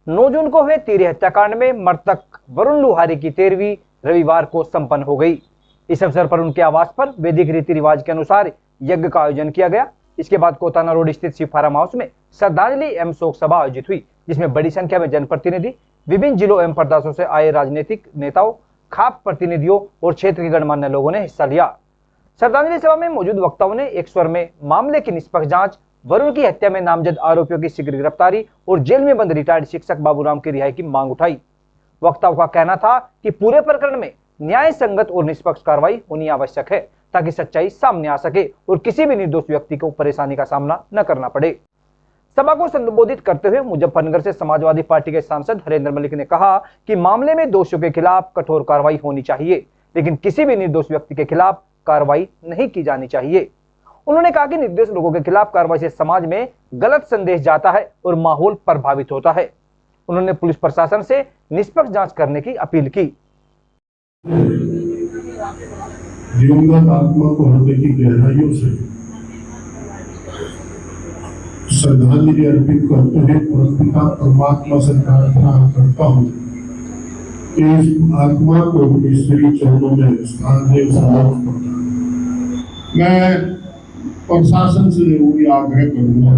9 जून को हुए तीर हत्याकांड में मृतक वरुण लुहारी की 13वीं रविवार को संपन्न हो गई। इस अवसर पर उनके आवास पर वैदिक रीति रिवाज के अनुसार यज्ञ का आयोजन किया गया। इसके बाद कोताना रोड स्थित शिव फार्म हाउस में श्रद्धांजलि एवं शोक सभा आयोजित हुई, जिसमें बड़ी संख्या में जनप्रतिनिधि, विभिन्न जिलों एवं प्रदेशों से आए राजनीतिक नेताओं, खाप प्रतिनिधियों और क्षेत्र के गणमान्य लोगों ने हिस्सा लिया। श्रद्धांजलि सभा में मौजूद वक्ताओं ने एक स्वर में मामले की निष्पक्ष जांच, वरुण की हत्या में नामजद आरोपियों की शीघ्र गिरफ्तारी और जेल में बंद रिटायर्ड शिक्षक बाबूराम की रिहाई की मांग उठाई। वक्ताओं का कहना था कि पूरे प्रकरण में न्याय संगत और निष्पक्ष कार्रवाई होनी आवश्यक है, ताकि सच्चाई सामने आ सके और किसी भी निर्दोष व्यक्ति को परेशानी का सामना न करना पड़े। सभा को संबोधित करते हुए मुजफ्फरनगर से समाजवादी पार्टी के सांसद हरेंद्र मलिक ने कहा कि मामले में दोषियों के खिलाफ कठोर कार्रवाई होनी चाहिए, लेकिन किसी भी निर्दोष व्यक्ति के खिलाफ कार्रवाई नहीं की जानी चाहिए। उन्होंने कहा कि निर्दोष लोगों के खिलाफ कार्रवाई से समाज में गलत संदेश जाता है और माहौल प्रभावित होता है। उन्होंने पुलिस प्रशासन से निष्पक्ष जांच करने की अपील की। दिवंगत आत्मा को हृदय की गहराइयों से श्रद्धांजलि अर्पित करते हुए परमपिता परमात्मा से प्रार्थना करता हूँ कि इस आत्मा को ईश्वरीय चरणों में स्थान दे। मैं प्रशासन से जरूरी आग्रह करूंगा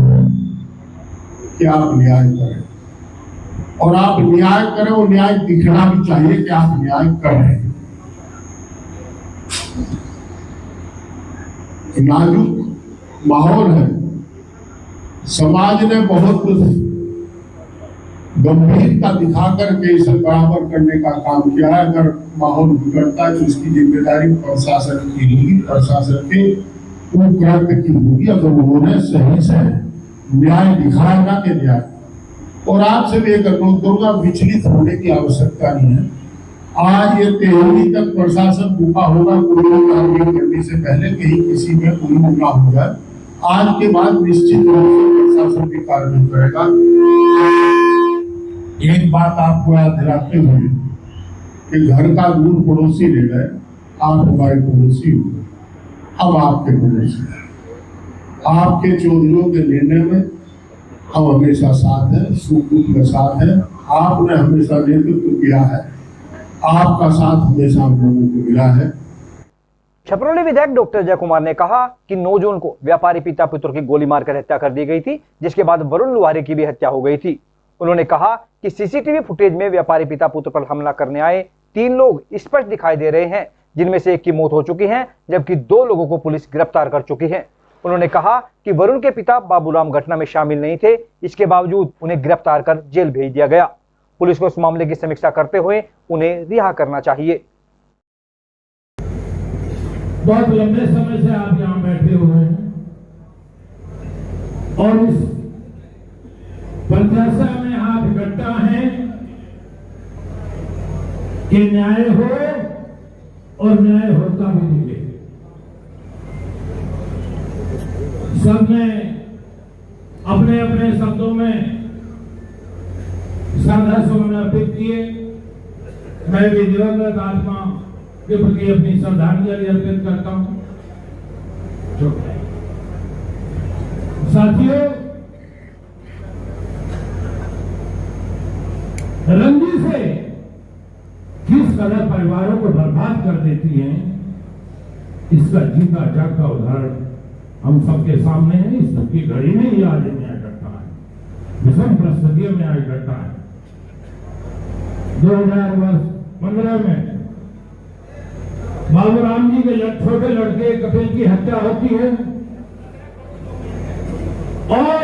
कि आप न्याय करें, और आप न्याय करें और न्याय दिखना भी चाहिए कि आप न्याय कर रहे हैं। नाजुक माहौल है, समाज ने बहुत गंभीरता दिखाकर के इसे बराबर करने का काम किया है। अगर माहौल बिगड़ता है तो इसकी जिम्मेदारी प्रशासन की होगी, प्रशासन के उपक्रम की होगी। अगर उन्होंने सही से न्याय दिखाया ना कि न्याय, और आपसे भी एक अनुरोध करूंगा, विचलित होने की आवश्यकता नहीं है। आज ये 13वीं तक प्रशासन रुका होगा, कोई कार्रवाई करने से पहले कहीं किसी में कोई मुद्दा हो जाए। आज के बाद निश्चित रूप से प्रशासन की कार्रवाई करेगा। एक बात आपको याद दिलाते हुए कि घर का दूर पड़ोसी ले गए, आप हमारे पड़ोसी हो, अब आपके पड़ोसी हैं। आपके चोरियों के निर्णय में हम हमेशा साथ हैं, सुख दुख में साथ हैं। आपने हमेशा नेतृत्व किया है, आपका साथ हमेशा हम लोगों को मिला है। छपरौली विधायक डॉक्टर जय कुमार ने कहा कि 9 जून को व्यापारी पिता पुत्र की गोली मारकर हत्या कर दी गई थी, जिसके बाद वरुण लुहारी की भी हत्या हो गई थी। उन्होंने कहा कि सीसीटीवी फुटेज में व्यापारी पिता पुत्र पर हमला करने आए 3 लोग स्पष्ट दिखाई दे रहे हैं, जिनमें से एक की मौत हो चुकी है, जबकि 2 लोगों को पुलिस गिरफ्तार कर चुकी है। उन्होंने कहा कि वरुण के पिता बाबूराम घटना में शामिल नहीं थे, इसके बावजूद उन्हें गिरफ्तार कर जेल भेज दिया गया। पुलिस को इस मामले की समीक्षा करते हुए उन्हें रिहा करना चाहिए। बहुत लंबे समय से आप यहाँ बैठे हुए हैं और इस प्रत्याशा में आप इकट्ठा हैं कि न्याय हो और न्याय होता भी दिखे। सबने अपने अपने शब्दों में श्रद्धा सुमन अर्पित किए। मैं भी दिवंगत आत्मा के प्रति अपनी श्रद्धांजलि अर्पित करता हूं। साथियों, रंजी से किस कदर परिवारों को बर्बाद कर देती हैं, इसका जीता जागता उदाहरण हम सबके सामने है। इस की घड़ी में ही आज न्याय घटता है, विषम परिस्थितियों में आज घटता है। 2015 में बाबूराम जी के छोटे लड़के कपिल की हत्या होती है और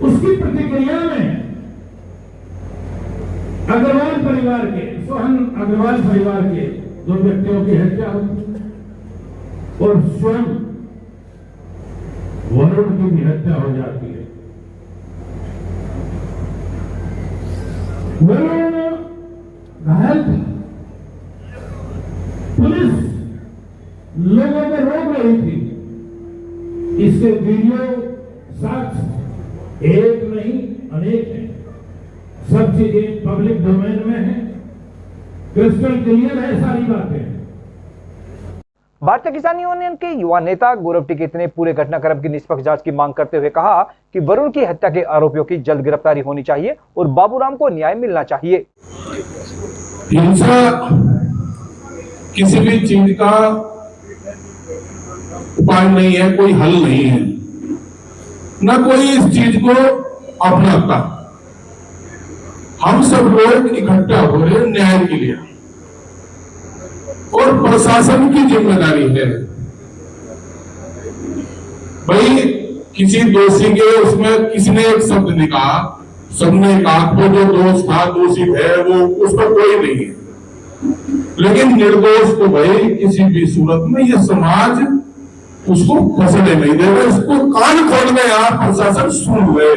उसकी प्रतिक्रिया में अग्रवाल परिवार के, सोहन अग्रवाल परिवार के 2 व्यक्तियों की हत्या होती है और स्वयं वरुण की भी हत्या हो जाती है। वरुण घायल था, पुलिस लोगों को रोक रही थी। इसके वीडियो साक्ष्य एक नहीं अनेक है, सब चीजें पब्लिक डोमेन में है, क्रिस्टल क्लियर है सारी बातें। भारतीय किसान यूनियन के युवा नेता गौरव टिकैत ने पूरे घटनाक्रम की निष्पक्ष जांच की मांग करते हुए कहा कि वरुण की हत्या के आरोपियों की जल्द गिरफ्तारी होनी चाहिए और बाबूराम को न्याय मिलना चाहिए। हिंसा किसी भी चीज का उपाय नहीं है, कोई हल नहीं है, न कोई इस चीज को अपनाता। हम सब लोग इकट्ठा हो रहे हैं न्याय के लिए और प्रशासन की जिम्मेदारी है भाई, किसी दोषी के उसमें किसने एक शब्द निकाला, सबने कहा वो जो दोष था दोषी है वो उस पर कोई नहीं है, लेकिन निर्दोष को भाई किसी भी सूरत में ये समाज उसको फंसने नहीं देगा, इसको कान खोल में यहाँ प्रशासन सुन ले।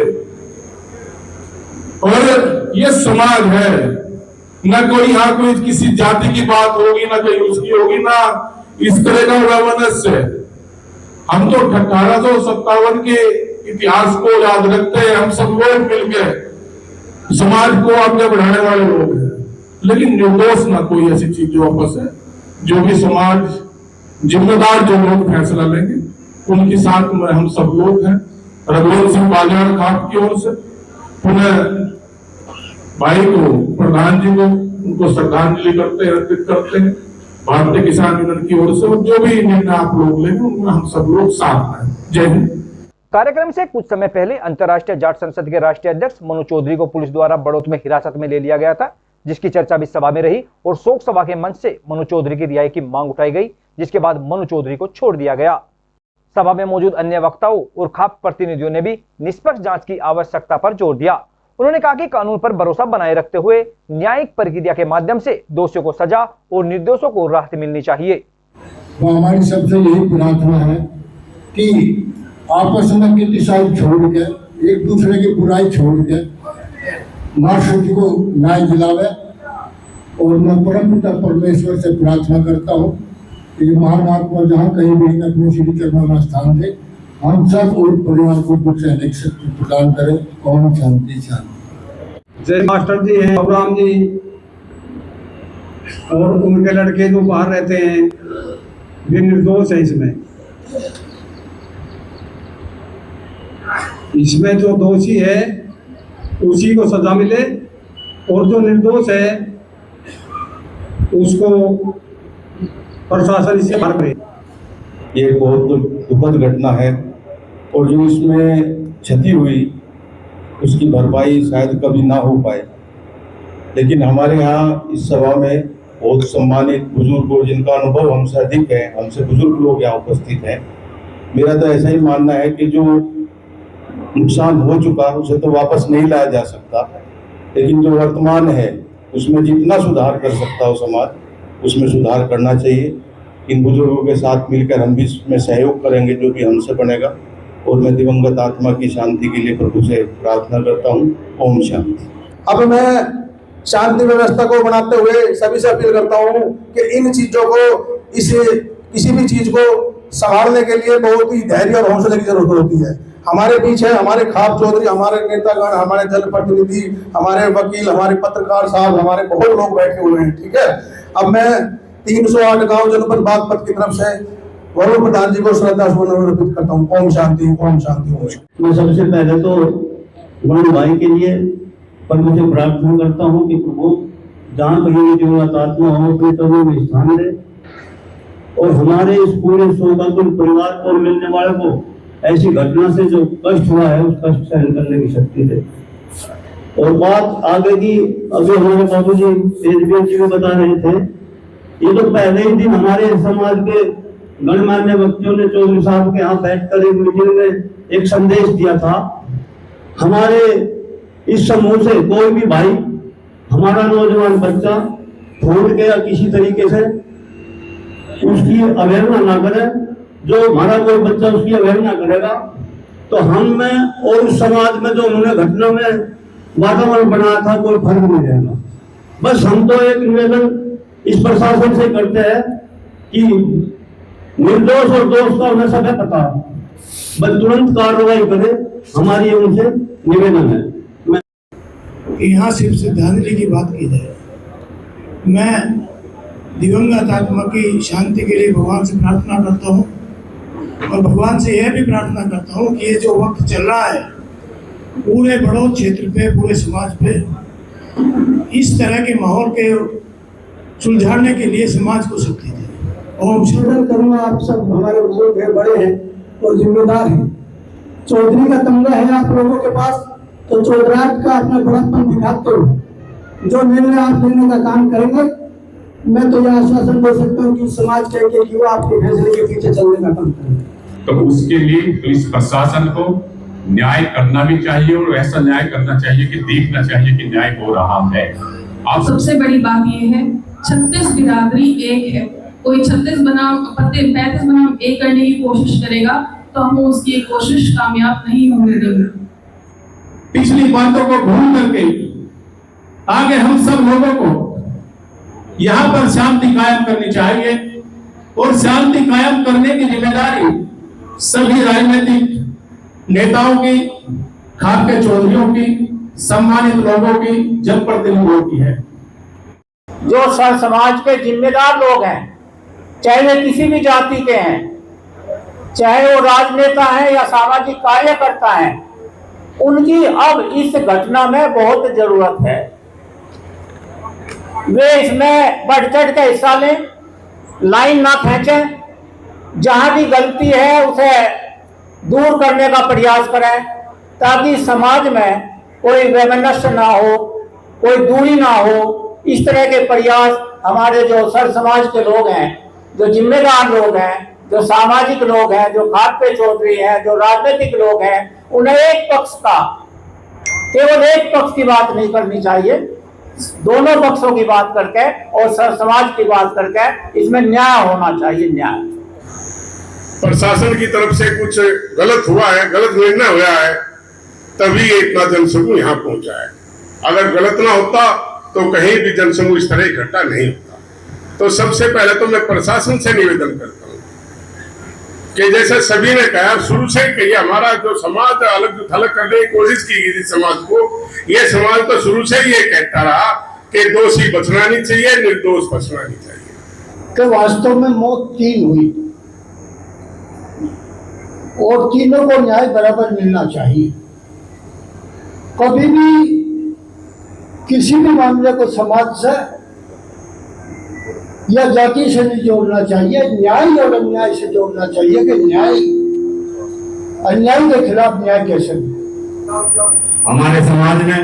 और ये समाज है, न कोई यहाँ कोई किसी जाति की बात होगी, ना कोई उसकी होगी, ना इस तरह का रवनस है। हम तो 1857 के इतिहास को याद रखते हैं, हम सब लोग मिलकर समाज को आगे बढ़ाने वाले लोग हैं, लेकिन निर्दोष ना कोई ऐसी चीज वापस है। जो भी समाज जिम्मेदार जो लोग फैसला लेंगे उनके साथ में हम सब लोग हैं। रघुवंश सिंह बालियान खाप की ओर से पुनः भाई को, प्रधान जी को, उनको श्रद्धांजलि करते हैं, अर्पित करते हैं। भारतीय किसान यूनियन की ओर से जो भी निर्णय आप लोग लेंगे उनमें हम सब लोग साथ हैं। जय हिंद। कार्यक्रम से कुछ समय पहले अंतर्राष्ट्रीय जाट संसद के राष्ट्रीय अध्यक्ष मनु चौधरी को पुलिस द्वारा बड़ौत में हिरासत में ले लिया गया था, जिसकी चर्चा भी सभा में रही और शोक सभा के मंच से मनु चौधरी की रिहाई की मांग उठाई गई, जिसके बाद मनु चौधरी को छोड़ दिया गया। सभा में मौजूद अन्य वक्ताओं और खाप प्रतिनिधियों ने भी निष्पक्ष जांच की आवश्यकता पर जोर दिया। उन्होंने कहा कि कानून पर भरोसा बनाए रखते हुए न्यायिक प्रक्रिया के माध्यम से दोषियों को सजा और निर्दोषों को राहत मिलनी चाहिए। तो हमारी सबसे यही प्रार्थना है कि आपस में क्रिटिसाइज छोड़ के, एक दूसरे की बुराई छोड़ के महाराष्ट्र जी को न्याय दिलावे। और मैं परम पिता परमेश्वर से प्रार्थना करता हूँ कि महान आत्मा जहाँ कहीं भी अपने श्री चरणों में स्थान दे, हम सब और परिवार को दुख सहने की शक्ति प्रदान करें। ओम शांति शांति। जय मास्टर जी हैं, बाबूराम जी और उनके लड़के जो बाहर रहते हैं वे निर्दोष है। इसमें जो दोषी है उसी को सजा मिले और जो निर्दोष है उसको प्रशासन इससे बाहर करे। ये बहुत दुखद घटना है और जो इसमें क्षति हुई उसकी भरपाई शायद कभी ना हो पाए, लेकिन हमारे यहाँ इस सभा में बहुत सम्मानित बुजुर्ग और जिनका अनुभव हमसे अधिक है, हमसे बुजुर्ग लोग यहाँ उपस्थित हैं। मेरा तो ऐसा ही मानना है कि जो नुकसान हो चुका उसे तो वापस नहीं लाया जा सकता, लेकिन जो वर्तमान है उसमें जितना सुधार कर सकता हो समाज उसमें सुधार करना चाहिए। इन बुजुर्गों के साथ मिलकर हम भी इसमें सहयोग करेंगे जो भी हमसे बनेगा। और मैं दिवंगत आत्मा की शांति के लिए प्रभु से प्रार्थना करता हूँ। ओम शांति। अब मैं शांति व्यवस्था को बनाते हुए सभी से अपील करता हूँ कि इन चीजों को, किसी भी चीज को संभालने के लिए बहुत ही धैर्य और हौसले की जरूरत होती है। हमारे बीच है हमारे खाप चौधरी, हमारे नेतागण, हमारे जनप्रतिनिधि, हमारे वकील, हमारे पत्रकार साहब, हमारे बहुत लोग बैठे हुए हैं। ठीक है, अब मैं 308 गांव जनपद बागपत की तरफ से वरुण प्रधान जी को श्रद्धा सुमन अर्पित करता हूँ। ओम शांति, ओम शांति, ओम शांति। मैं सबसे पहले तो वरुण भाई के लिए पर मुझे प्रार्थना करता हूँ कि प्रभु जहाँ कहीं जो आत्मा हो तो में स्थान दे और हमारे इस पूरे शोकाकुल परिवार को मिलने वाले को ऐसी घटना से जो कष्ट हुआ है उस कष्ट सहन करने की शक्ति दे। और बात आगे की, अभी हमारे बाबू जी एसडीएम जी को बता रहे थे, ये तो पहले ही दिन हमारे समाज के गणमान्य व्यक्तियों ने चौधरी साहब के यहाँ बैठकर एक मीटिंग में एक संदेश दिया था। हमारे इस समूह से कोई भी भाई, हमारा नौजवान बच्चा फोन के या किसी तरीके से उसकी अवहेलना ना करे, जो हमारा कोई बच्चा उसकी अवहेलना करेगा तो हम में और उस समाज में जो उन्होंने घटना में वातावरण बनाया था कोई फर्क नहीं रहेगा। बस हम तो एक निवेदन इस प्रशासन से करते हैं कि निर्दोष और दोष का उन्हें सब पता, बस तुरंत कार्रवाई करे, हमारी उनसे निवेदन है। यहाँ सिर्फ श्रद्धांजलि की बात की जाए, मैं दिवंगत आत्मा की शांति के लिए भगवान से प्रार्थना करता हूँ और भगवान से यह भी प्रार्थना करता हूँ कि ये जो वक्त चल रहा है पूरे बड़ौद क्षेत्र पे, पूरे समाज पे इस तरह के माहौल के सुलझाने के लिए समाज को शक्ति दे। और निवेदन करूँगा, आप सब हमारे बुजुर्ग हैं, बड़े हैं और जिम्मेदार हैं। चौधरी का तमगा है आप लोगों के पास, तो चौधराट का अपना बड़ापन दिखाते हो। जो निर्णय आप लेने का काम करेंगे, मैं तो यह आश्वासन दे सकता हूँ कि समाज के एक युवा आपके फैसले के पीछे चलने का काम करेंगे। तो उसके लिए पुलिस प्रशासन को न्याय करना भी चाहिए और ऐसा न्याय करना चाहिए कि देखना चाहिए कि न्याय हो रहा है। आप सबसे बड़ी बात यह है 36 बिरादरी एक है। कोई 36 बनाम 35 बनाम 1 करने की कोशिश करेगा तो हम उसकी कोशिश कामयाब नहीं होने देंगे। पिछली बातों को भूल करके आगे हम सब लोगों को यहाँ पर शांति कायम करनी चाहिए और शांति कायम करने की जिम्मेदारी सभी राजनीतिक नेताओं की, खास के चौधरियों की, सम्मानित लोगों की, जनप्रतिनिधियों की है। जो सर समाज के जिम्मेदार लोग हैं, चाहे वे किसी भी जाति के हैं, चाहे वो राजनेता हैं या सामाजिक कार्यकर्ता हैं, उनकी अब इस घटना में बहुत जरूरत है। वे इसमें बढ़ चढ़ के हिस्सा लें, लाइन ना खींचें, जहां भी गलती है उसे दूर करने का प्रयास करें ताकि समाज में कोई वैमनस्य ना हो, कोई दूरी ना हो। इस तरह के प्रयास हमारे जो सर समाज के लोग हैं, जो जिम्मेदार लोग हैं, जो सामाजिक लोग हैं, जो खाद्य चौधरी हैं, जो राजनीतिक लोग हैं, उन्हें एक पक्ष का, केवल एक पक्ष की बात नहीं करनी चाहिए, दोनों पक्षों की बात करके और सर समाज की बात करके इसमें न्याय होना चाहिए। न्याय प्रशासन की तरफ से कुछ गलत हुआ है, गलत निर्णय हुआ है, तभी इतना जनसमूह यहाँ पहुंचा है। अगर गलत ना होता तो कहीं भी जनसमूह इस तरह इकट्ठा नहीं होता। तो सबसे पहले तो मैं प्रशासन से निवेदन करता हूँ कि जैसे सभी ने कहा, शुरू से कही, हमारा जो समाज अलग थलग करने की कोशिश की गई थी समाज को, ये समाज तो शुरू से ये कहता रहा कि दोषी बचना नहीं चाहिए, निर्दोष बचना नहीं चाहिए। कि वास्तव में मौत 3 हुई और तीनों को न्याय बराबर मिलना चाहिए। कभी भी किसी भी मामले को समाज से या जाति से नहीं जोड़ना चाहिए, न्याय और अन्याय से जोड़ना चाहिए कि न्याय अन्याय के खिलाफ न्याय कैसे। हमारे समाज ने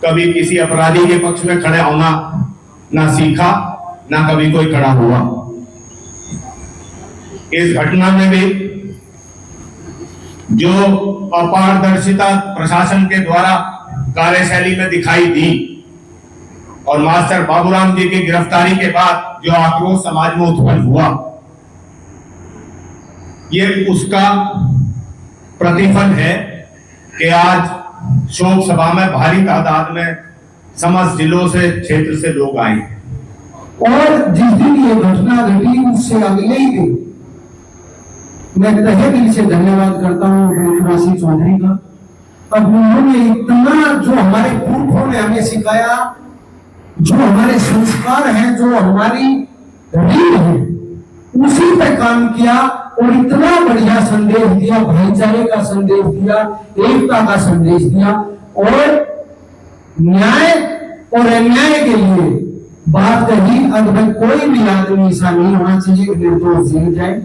कभी किसी अपराधी के पक्ष में खड़े होना ना सीखा, ना कभी कोई खड़ा हुआ। इस घटना में भी जो अपारदर्शिता प्रशासन के द्वारा कार्यशैली में दिखाई दी और मास्टर बाबूराम जी की गिरफ्तारी के बाद जो आक्रोश समाज में उत्पन्न हुआ, ये उसका प्रतिफल है कि आज शोक सभा में भारी तादाद में समस्त जिलों से, क्षेत्र से लोग आए। और जिस दिन ये घटना घटी उससे अगले ही दिन मैं तहे दिल से धन्यवाद करता हूँ राशि चौधरी का। अब उन्होंने इतना जो हमारे पुरखों ने हमें सिखाया, जो हमारे संस्कार हैं, जो हमारी रीढ़ है, उसी पे काम किया और इतना बढ़िया संदेश दिया, भाईचारे का संदेश दिया, एकता का संदेश दिया और न्याय और अन्याय के लिए बात कही। अब कोई भी आदमी ऐसा नहीं होना चाहिए कि निर्दोष जीत जाए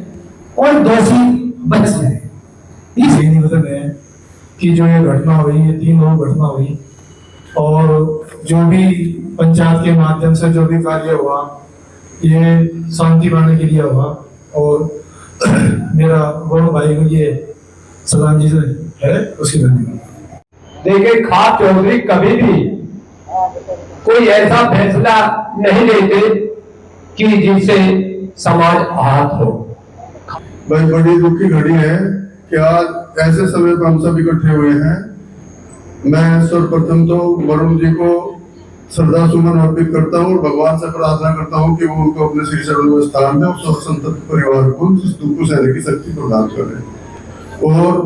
और दोषी बच जाए। इस निवेदन है कि जो ये घटना हुई, ये 3 लोग घटना हुई और जो भी पंचायत के माध्यम से जो भी कार्य हुआ, ये शांति पाने के लिए हुआ और मेरा गौरव भाई को ये सलाम जी से है, उसकी धन्यवाद। देखिए, खास चौधरी कभी भी कोई ऐसा फैसला नहीं लेते कि जिससे समाज आहत हो। भाई बड़ी दुख की घड़ी है कि आज ऐसे समय पर हम सब इकट्ठे हुए हैं। मैं सर्वप्रथम तो वरुण जी को श्रद्धा सुमन अर्पित करता हूँ और भगवान से प्रार्थना करता हूँ कि वो उनको अपने श्री चरण में स्थान में और संतप्त परिवार को इस दुख को सहने की शक्ति प्रदान करें। और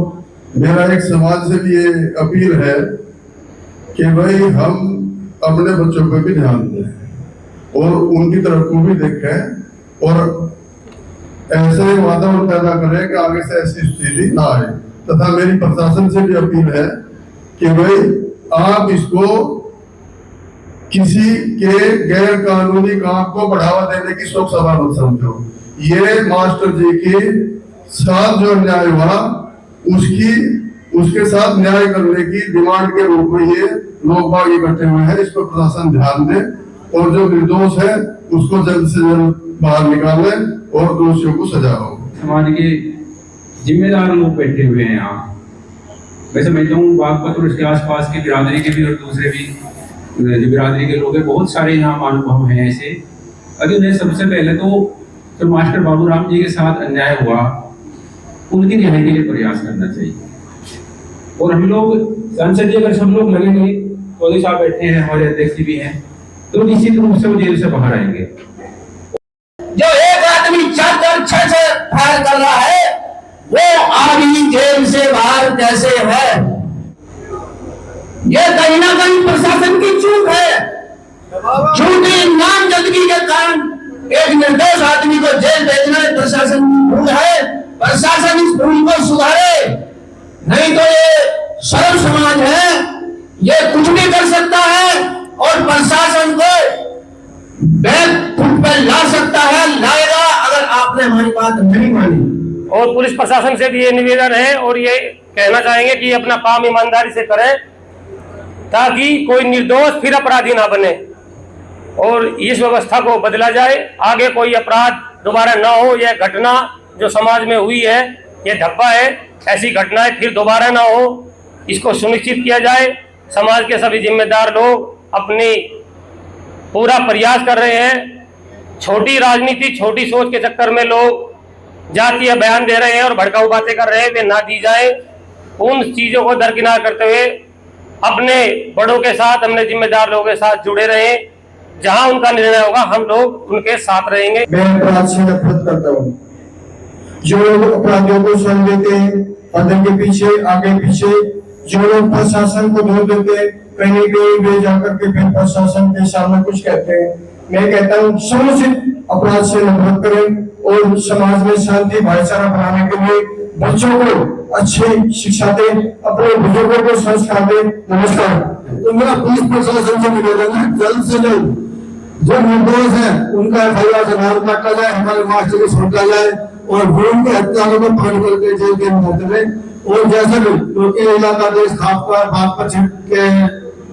मेरा एक समाज से भी ये अपील है कि भाई हम अपने बच्चों पर भी ध्यान दें और उनकी तरफ को भी देखें और ऐसे वातावरण पैदा करें कि आगे से ऐसी स्थिति ना आए। तथा मेरी प्रशासन से भी अपील है कि भाई आप इसको किसी के गैर कानूनी काम को बढ़ावा देने की शोक सभा मत समझो। ये मास्टर जी के साथ जो अन्याय हुआ उसके साथ न्याय करने की डिमांड के रूप में ये लोग बाग इकट्ठे हुए हैं। इस पर प्रशासन ध्यान दे और जो निर्दोष है उसको जल्द से जल्द बाहर निकाले और दोषियों को सजा हो। समाज के जिम्मेदार लोग बैठे हुए हैं यहाँ। मैं समझता हूँ बागपत और इसके आसपास की बिरादरी के भी और दूसरे भी बिरादरी के लोग हैं, बहुत सारे यहाँ अनुभव हैं ऐसे। अभी उन्हें सबसे पहले तो जो मास्टर बाबूराम जी के साथ अन्याय हुआ उनकी रिहाई के लिए प्रयास करना चाहिए। और हम लोग सांसद जी अगर सब लोग लगेंगे, चौधरी साहब बैठे हैं, हमारे अध्यक्ष भी हैं, तो निश्चित रूप से वो जेल से बाहर आएंगे। जो एक आदमी 4-6 से फायर कर रहा है वो आदमी जेल से बाहर कैसे है? ये कहीं ना कहीं प्रशासन की चूक है। झूठी नामजदगी के कारण एक निर्दोष आदमी को जेल भेजना प्रशासन की भूल है। प्रशासन इस भूल को सुधारे, नहीं तो ये सर्व समाज है, ये कुछ भी कर सकता है और प्रशासन को बैकफुट पर ला सकता है, लाएगा अगर आपने हमारी बात नहीं मानी। और पुलिस प्रशासन से भी ये निवेदन है और ये कहना चाहेंगे कि अपना काम ईमानदारी से करें ताकि कोई निर्दोष फिर अपराधी ना बने और इस व्यवस्था को बदला जाए। आगे कोई अपराध दोबारा ना हो। यह घटना जो समाज में हुई है ये धब्बा है, ऐसी घटनाएं फिर दोबारा ना हो, इसको सुनिश्चित किया जाए। समाज के सभी जिम्मेदार लोग अपनी पूरा प्रयास कर रहे हैं। छोटी राजनीति, छोटी सोच के चक्कर में लोग जातीय बयान दे रहे हैं और भड़काऊ बातें कर रहे हैं, वे ना दी जाए। उन चीजों को दरकिनार करते हुए अपने बड़ों के साथ, अपने जिम्मेदार लोगों के साथ जुड़े रहे। जहां उनका निर्णय होगा हम लोग उनके साथ रहेंगे। मैं अपराध से नफरत करता हूँ। जो लोग अपराधियों को सुन देते हैं, पर्दे के पीछे आगे पीछे, जो लोग प्रशासन को धो देते हैं, कहीं कहीं वे जाकर के फिर प्रशासन के सामने कुछ कहते हैं। मैं कहता हूँ समुचित अपराध से नफरत करें और समाज में शांति भाईचारा बनाने के लिए बच्चों को अच्छी शिक्षा दें, अपने बुजुर्गों को संस्कार दें। नमस्कार। तो मेरा पुलिस प्रशासन से निवेदन है, जल्द से जल्द जो निर्दोष है उनका FIR समाप्त काटा जाए, हमारे मास्टर को सौंपा जाए और भूमि के हत्यारों को पकड़ करके जेल के अंदर करें। और जैसे भी क्योंकि इलाका देश खाप का बात पर के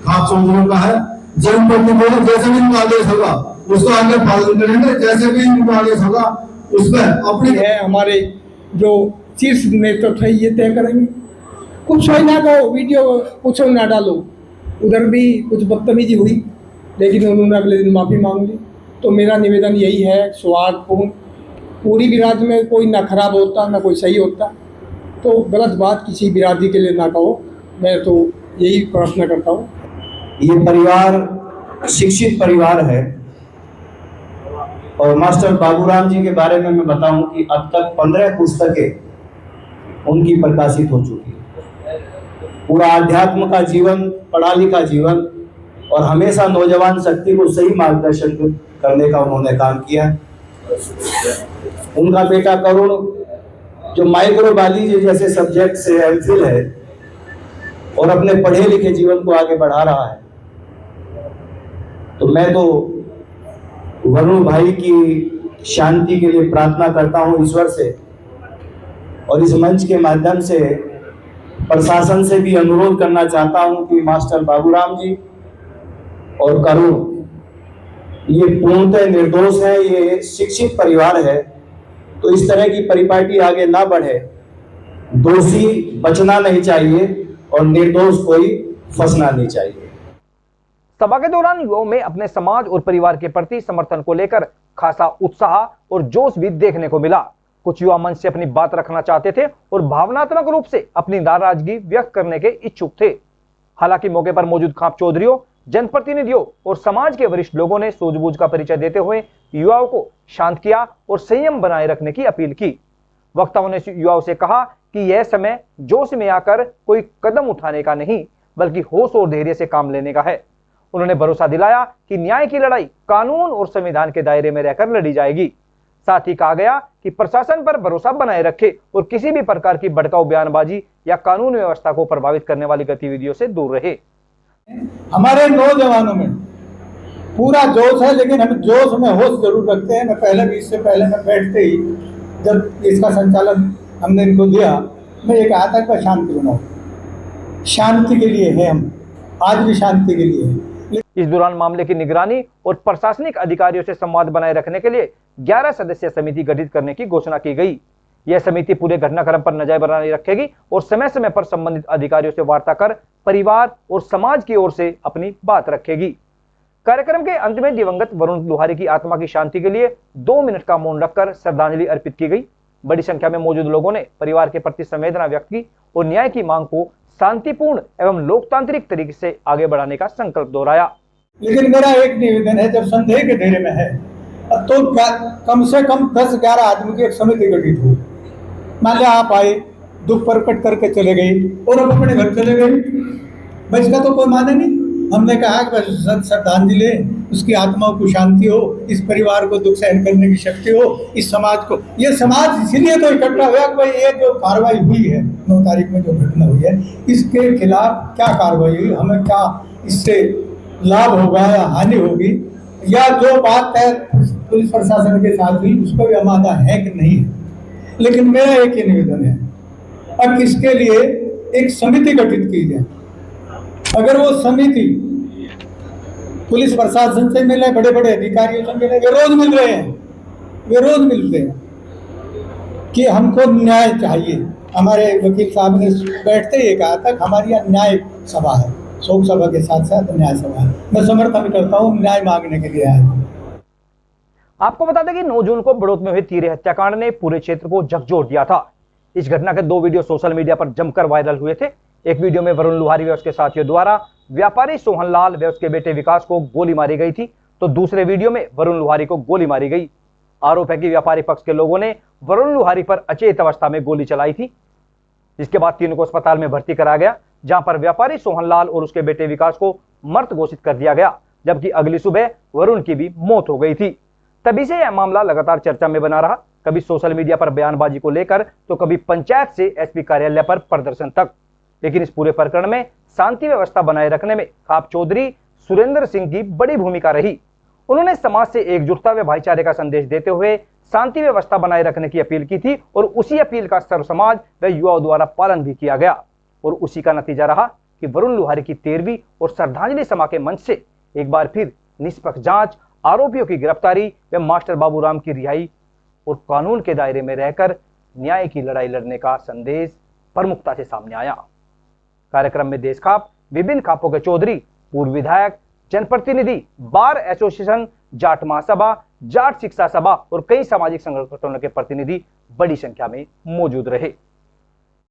खाप समझने का है, जनप्रतिनिधि जैसे भी इनका आदेश होगा उसको आगे पालन करेंगे। जैसे भी इनका आदेश होगा उसमें अपनी है हमारे जो शीर्ष नेतृत्व है ये तय करेंगे। कुछ सही ना कहो, वीडियो कुछ ना डालो, उधर भी कुछ बदतमीजी हुई लेकिन उन्होंने अगले दिन माफ़ी मांग ली। तो मेरा निवेदन यही है, सौहार्दपूर्ण, पूरी बिरादरी में कोई ना खराब होता ना कोई सही होता, तो गलत बात किसी बिरादरी के लिए ना कहो। मैं तो यही प्रार्थना करता हूँ। ये परिवार शिक्षित परिवार है और मास्टर बाबूराम जी के बारे में मैं बताऊं कि अब तक 15 पुस्तकें उनकी प्रकाशित हो चुकी है। पूरा अध्यात्म का जीवन, पढ़ा लिखा जीवन और हमेशा नौजवान शक्ति को सही मार्गदर्शन करने का उन्होंने काम किया। उनका बेटा करुण जो माइक्रोबायोलॉजी जैसे सब्जेक्ट से एमफिल है और अपने पढ़े लिखे जीवन को आगे बढ़ा रहा है। तो मैं तो वरुण भाई की शांति के लिए प्रार्थना करता हूं ईश्वर से और इस मंच के माध्यम से प्रशासन से भी अनुरोध करना चाहता हूं कि मास्टर बाबूराम जी और करुण ये पूर्णतः निर्दोष है, ये शिक्षित परिवार है, तो इस तरह की परिपाटी आगे ना बढ़े। दोषी बचना नहीं चाहिए और निर्दोष कोई फंसना नहीं चाहिए। सभा के दौरान युवाओं में अपने समाज और परिवार के प्रति समर्थन को लेकर खासा उत्साह और जोश भी देखने को मिला। कुछ युवा मंच से अपनी बात रखना चाहते थे और भावनात्मक रूप से अपनी नाराजगी व्यक्त करने के इच्छुक थे। हालांकि मौके पर मौजूद खाप चौधरियों, जनप्रतिनिधियों और समाज के वरिष्ठ लोगों ने सूझबूझ का परिचय देते हुए युवाओं को शांत किया और संयम बनाए रखने की अपील की। वक्ताओं ने युवाओं से कहा कि यह समय जोश में आकर कोई कदम उठाने का नहीं बल्कि होश और धैर्य से काम लेने का है। उन्होंने भरोसा दिलाया कि न्याय की लड़ाई कानून और संविधान के दायरे में रहकर लड़ी जाएगी। साथ ही कहा गया कि प्रशासन पर भरोसा बनाए रखे और किसी भी प्रकार की भड़काऊ बयानबाजी या कानून व्यवस्था को प्रभावित करने वाली गतिविधियों से दूर रहे। हमारे नौजवानों में पूरा जोश है, लेकिन हम जोश में होश जरूर रखते हैं। मैं पहले भी, इससे पहले मैं बैठते ही जब इसका संचालन हमने इनको दिया, मैं ये कहा था कि शांति बनाओ, शांति के लिए है, हम आज भी शांति के लिए है। इस दौरान मामले की निगरानी और प्रशासनिक अधिकारियों से संवाद बनाए रखने के लिए 11 सदस्यीय समिति गठित करने की घोषणा की गई। यह समिति पूरे घटनाक्रम पर नजर बनाए रखेगी और समय समय पर संबंधित अधिकारियों से वार्ता कर परिवार और समाज की ओर से अपनी बात रखेगी। कार्यक्रम के अंत में दिवंगत वरुण लुहारी की आत्मा की शांति के लिए 2 मिनट का मौन रखकर श्रद्धांजलि अर्पित की गई। बड़ी संख्या में मौजूद लोगों ने परिवार के प्रति संवेदना व्यक्त की और न्याय की मांग को शांतिपूर्ण एवं लोकतांत्रिक तरीके से आगे बढ़ाने का संकल्प दोहराया। लेकिन मेरा एक निवेदन है, जब संदेह के घेरे में है तो कम से कम 10-11 आदमी की एक समिति गठित हो। मान लिया आप आए, दुख प्रकट करके चले गए और अब अपने घर चले गए, बस इसका तो कोई माने नहीं। हमने कहा कि श्रद्धांजलि, उसकी आत्मा को शांति हो, इस परिवार को दुख सहन करने की शक्ति हो, इस समाज को, ये समाज इसीलिए तो इकट्ठा हुआ कि भाई ये जो कार्रवाई हुई है 9 तारीख में जो घटना हुई है, इसके खिलाफ क्या कार्रवाई हुई, हमें क्या इससे लाभ होगा या हानि होगी, या जो बात है पुलिस प्रशासन के साथ हुई उसको भी आमादा है कि नहीं है। लेकिन मेरा एक ही निवेदन है, अब इसके लिए एक समिति गठित की जाए। अगर वो समिति पुलिस प्रशासन से मिले, बड़े बड़े अधिकारियों से मिले, वे रोज मिल रहे हैं, वे रोज मिलते हैं कि हमको न्याय चाहिए। हमारे वकील साहब ने बैठते ही कहा था कि हमारी यहाँ न्याय सभा है, शोक सभा के साथ साथ न्याय सभा है। मैं समर्थन करता हूँ, न्याय मांगने के लिए आया। आपको बता दें कि 9 जून को बड़ौत में हुए तीर हत्याकांड ने पूरे क्षेत्र को झकझोर दिया था। इस घटना के 2 वीडियो सोशल मीडिया पर जमकर वायरल हुए थे। एक वीडियो में वरुण लुहारी व उसके साथियों द्वारा व्यापारी सोहन लाल व उसके बेटे विकास को गोली मारी गई थी, तो दूसरे वीडियो में वरुण लुहारी को गोली मारी गई। आरोप है कि व्यापारी पक्ष के लोगों ने वरुण लुहारी पर अचेत अवस्था में गोली चलाई थी, जिसके बाद तीनों को अस्पताल में भर्ती कराया गया, जहां पर व्यापारी सोहन लाल और उसके बेटे विकास को मृत घोषित कर दिया गया, जबकि अगली सुबह वरुण की भी मौत हो गई थी। तभी से यह मामला लगातार चर्चा में बना रहा, कभी सोशल मीडिया पर बयानबाजी को लेकर तो कभी पंचायत से एसपी कार्यालय पर प्रदर्शन तक। लेकिन इस पूरे प्रकरण में शांति व्यवस्था बनाए रखने में खाप चौधरी सुरेंद्र सिंह की बड़ी भूमिका रही। उन्होंने समाज से एकजुटता व भाईचारे का संदेश देते हुए शांति व्यवस्था बनाए रखने की अपील की थी और उसी अपील का सर्व समाज व युवाओं द्वारा पालन भी किया गया और उसी का नतीजा रहा कि वरुण लुहारी की 13वीं और श्रद्धांजलि सभा के मंच से एक बार फिर निष्पक्ष जांच, आरोपियों की गिरफ्तारी व मास्टर बाबूराम की रिहाई और कानून के दायरे में रहकर न्याय की लड़ाई लड़ने का संदेश प्रमुखता से सामने आया। कार्यक्रम में देश खाप, विभिन्न खापों के चौधरी, पूर्व विधायक, जनप्रतिनिधि, बार एसोसिएशन, जाट महासभा, जाट शिक्षा सभा और कई सामाजिक संगठनों के प्रतिनिधि बड़ी संख्या में मौजूद रहे।